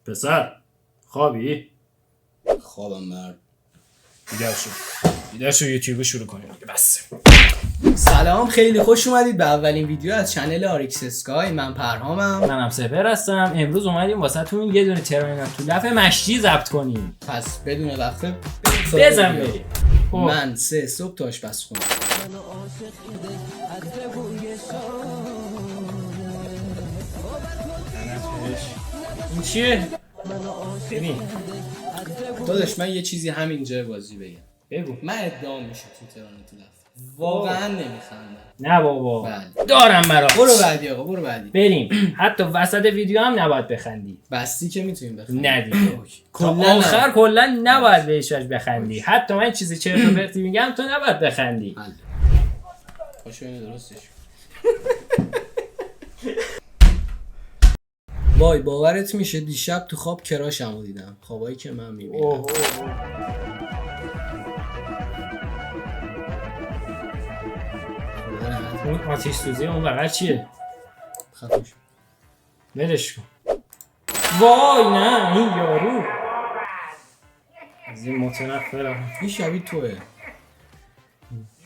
پسر خوابی؟ خوابم مرد. بیدار شو یوتیوب شروع کنیم. بس. سلام، خیلی خوش اومدید به اولین ویدیو از چنل آریکس اسکای. من پرهامم. منم سپر هستم. امروز اومدیم واسهتون یه دونه تراین تو لف مشتی ضبط کنیم. پس بدون وقفه بزن بریم. من 3 صبح تا آشپزخونه. این چیه؟ ببین داداش من یه چیزی همینجا بازی بگم. بگو. من ادعا میشه تو تهران تو لفت واقعا نمیخندم. نه بابا. بله. دارم برات. برو بعدی آقا، برو بعدی. بریم. حتی وسط ویدیو هم نباید بخندی. بستی که میتونیم بخندیم. نه دیگه. تا کلا آخر کلا نباید بهش بخندی. حتی من چیزی چرت و پرتی میگم تو نباید بخندی. خوشو اینو درستش. وای باورت میشه دیشب تو خواب کراشمو دیدم. خوابایی که من میبینم. اون آتیش سوزی اون بغل چیه؟ خفش. ولش کن. وای نه این یارو از این متنفرم. این شبیه توه.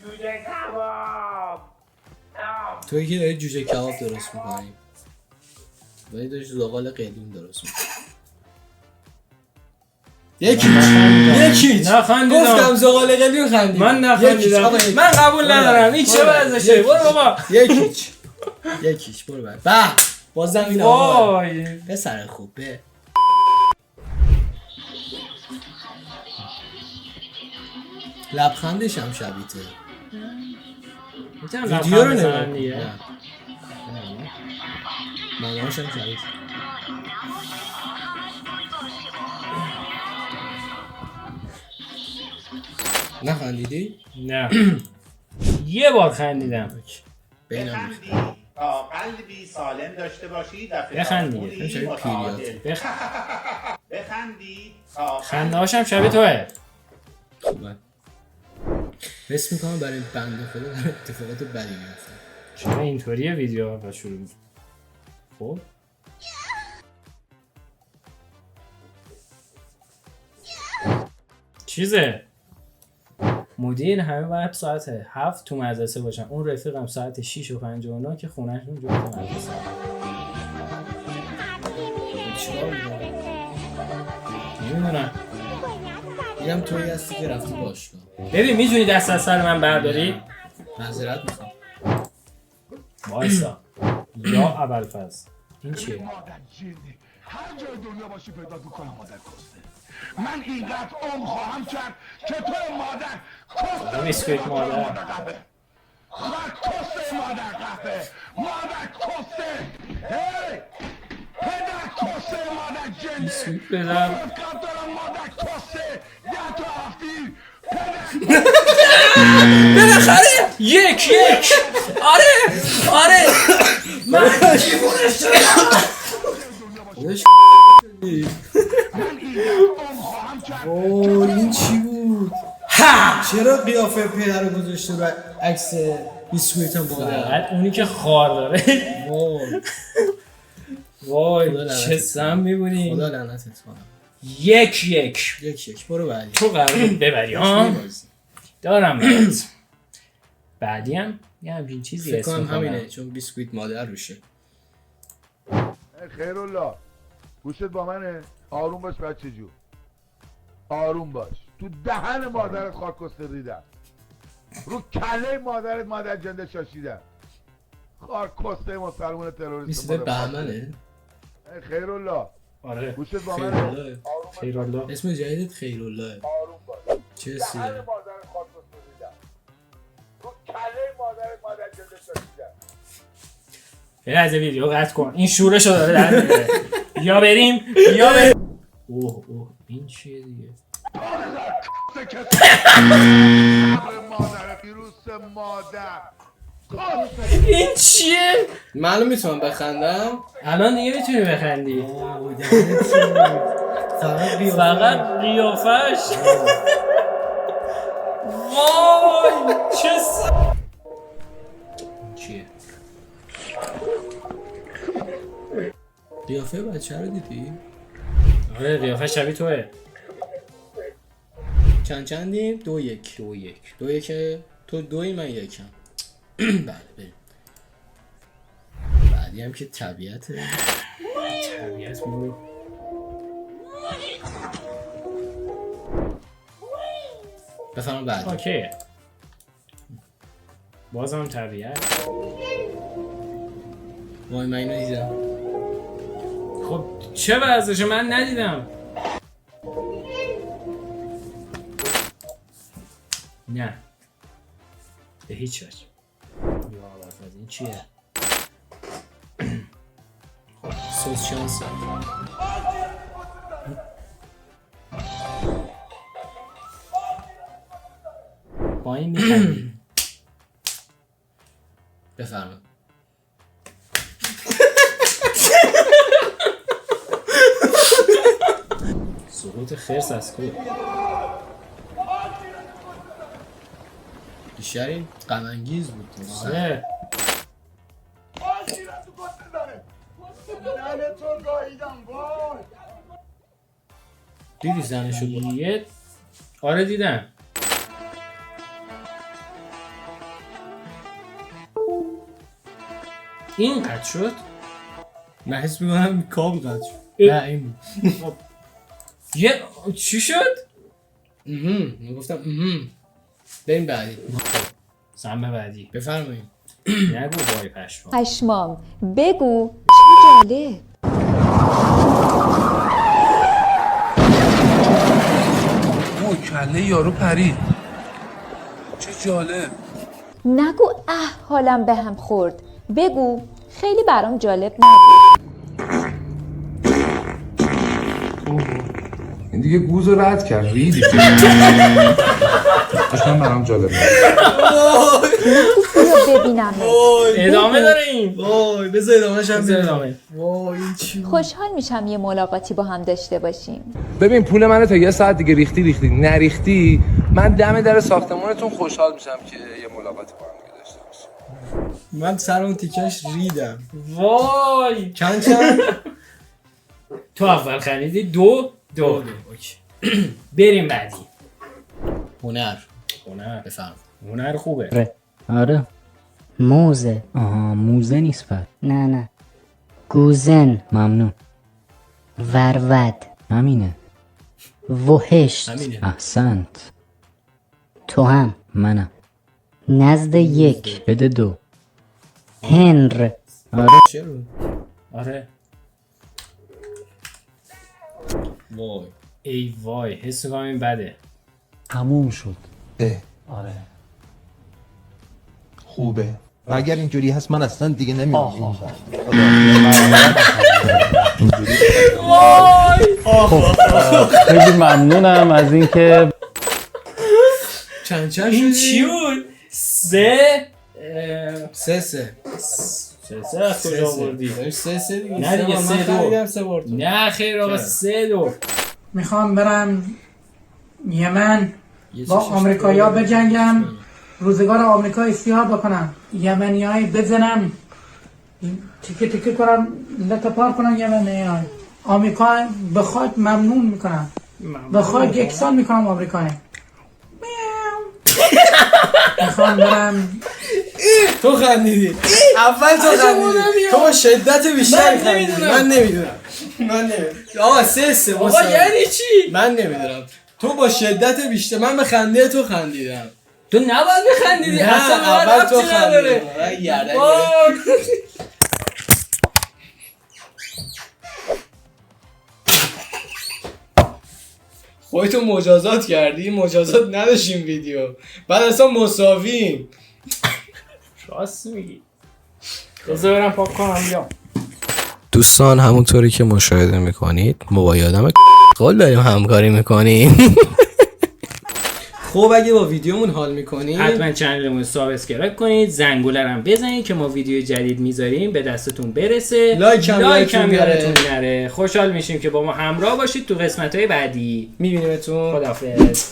جوجه کباب. توی که داری جوجه کباب درست میکنی ولی داشت زغال قلیون درست میکنی. یکیچ نخندیدم. گفتم زغال قلیون خندید. من نخندیدم. من قبول ندارم. این چه وضعشه؟ برو بابا. یکیچ برو بعد. به بازم این آقا وای پسر خوبه. لبخندش هم شبیه ویدیو رو نگاه. معناش هم شبیه. نخندیدی؟ نه یه بار خندیدم. بینم بخندی تا قلبی سالم داشته باشی و بخند دیگه. فراخونی شبیه متعادل. پیریات. بخندی تا خنده هاشم شبیه توه. خوبه. حس میکنم برای بنده خدا در اتفاقات بدی میفته. چرا اینطوریه ویدیو رو شروع می‌کنم؟ خب چیزه مدیر همه باید ساعت 7 تو مدرسه باشن. اون رفیقم ساعت 6:59 که خونه‌شون جلوی مدرسه. چیکار می‌کنی؟ نمیدونم. میگم تویی هستی که رفتی باشگاه. ببین میتونی دست از سر من برداری؟ معذرت میخوام. وایسا. یا ابوالفضل این چیه؟ مادر جنی هر جای دنیا باشی پیدا میکنم مادر کسته. من اینقدر عمر خواهم کرد که تو مادر کسته بیسکویت مادر. قهوه من کسته مادر قهوه مادر کسته. هی پدر کسته مادر جنی بیسکویت بدم. فکر دارم مادر کسته یا تو افتی پدر بالاخره یک آره من خودش من اینقدر عمر خواهم کرد. اوه این چی بود؟ چرا قیافه پدر رو گذاشته و عکس بیسکویت هم مادر؟ فقط اونی که خار داره. وای خدا لعنتت چه سم میبودی. خدا لعنتت کنم. یک برو بعدی. تو قرار ببری ها. دارم برات. بعدی هم یه همچین چیزی فکر اسم کنم کنم. همینه چون بیسکویت مادر روشه. خیرالله گوشت با منه. آروم باش بچه جو، آروم باش. تو دهن مادرت خاکستر ریدم، رو کله مادرت مادر جنده شاشیدم. خاکستر مسلمون تروریست میسته بهمنه؟ خیرالله آره گوشت با منه. خیرالله. آروم باش. خیرالله. اسم جدیدت خیرالله. آروم باش. چه دهن اسمیه؟ مادرت خاکستر ریدم، رو کله مادرت مادر جنده شاشیدم. فعلا از ویدیو قطع کن. این شورشو داره در میاره. یا بریم. اوه این چیه دیگه؟ مادر ویروس مادر. این چیه؟ من میتونم بخندم؟ الان دیگه میتونی بخندی. اوه دهنت سرویس. فقط قیافش. وای چه چیه؟ قیافه بچه رو دیدی؟ آره قیافه شبیه توه. چندیم؟ 2-1. 2-1 تو 2 من 1. بله بریم. بعدی هم که طبیعته. طبیعت برو. بفرما بعد. اوکی. بازم طبیعت. وای من اینو دیدم. خب چه وضعشه من ندیدم. نه به هیچ وجه. یا از این چیه؟ سوس شانس. با این میخندی. بفرما. سقوط خرس از کو. بیشتر این غم انگیز بود. آره دیدی زنشو بود. یه آره دیدم. این قد شد. من حس می‌کنم کابل قد شد. نه این بود. یه چی شد؟ من گفتم بریم بعدی. سهم بعدی بفرمایید. نگو وای پشمام. پشمام بگو چه جالب. او کله یارو پرید. چه جالب. نگو حالم به هم خورد. بگو خیلی برام جالب نبود. این دیگه گوز رو رد کرد ریدی. اصلا برام جالب نبود. بیا ببینم. ادامه داره این. وای بذار ادامه‌ش هم بذار بدم. ادامه. وای این چی بود؟ خوشحال میشم یه ملاقاتی با هم داشته باشیم. ببین پول منو تا یه ساعت دیگه ریختی نریختی من دم در ساختمونتون خوشحال میشم که یه ملاقاتی با هم دیگه داشته باشیم. من سر اون تیکش ریدم. وای چند تو اول خریدی 2 اوکی. بریم بعدی. هنر بفهم. هنر خوبه. آره موزه. موزه نیست پر. نه گوزن. ممنون. ورود. همینه. وحشت. همینه. احسنت. تو هم. منم. نزد 1 بده 2. هنر. چرا؟ آره وای ای وای حس می‌کنم این بده. تموم شد. آره خوبه و اگر اینجوری هست من اصلا دیگه نمیام. خیلی ممنونم از اینکه چند این شدی؟ چی بود؟ 3 سه از کجا آوردی؟ سه دیگه. نه دیگه 3-2. نه نه خیر آقا 3-2. میخوام برم یمن با آمریکایی‌ها بجنگم، روزگار آمریکای سیاه بکنم، یمنی‌های بزنم، تیکه تیکه کنم، لطپار کنم یمنی‌های. آمریکا بخواد ممنون میکنم، بخواد یکسان میکنم آمریکایی. میخوام برم. تو خندیدی اول تو خندیدی تو با شدت بیشتری خندیدی. من نمیدونم آقا 3 آقا یعنی چی؟ من نمیدونم تو با شدت بیشتر. من به خنده تو خندیدم. تو نباید بخندیدی. اصلا اول تو نداره. خودتو مجازات کردی. مجازات نداشتیم ویدیو بعد اصلا مساویم. راست میگی. بذار برم پاک کنم بیام. دوستان همونطوری که مشاهده میکنید ما با یادم قول داریم همکاری میکنیم. خب اگه با ویدیومون حال میکنید حتما چنلمون رو سابسکرایب کنید، زنگوله رو هم بزنید که ما ویدیو جدید میذاریم به دستتون برسه. لایک هم یادتون نره. خوشحال میشیم که با ما همراه باشید تو قسمت‌های بعدی. میبینیمتون. خداحافظ.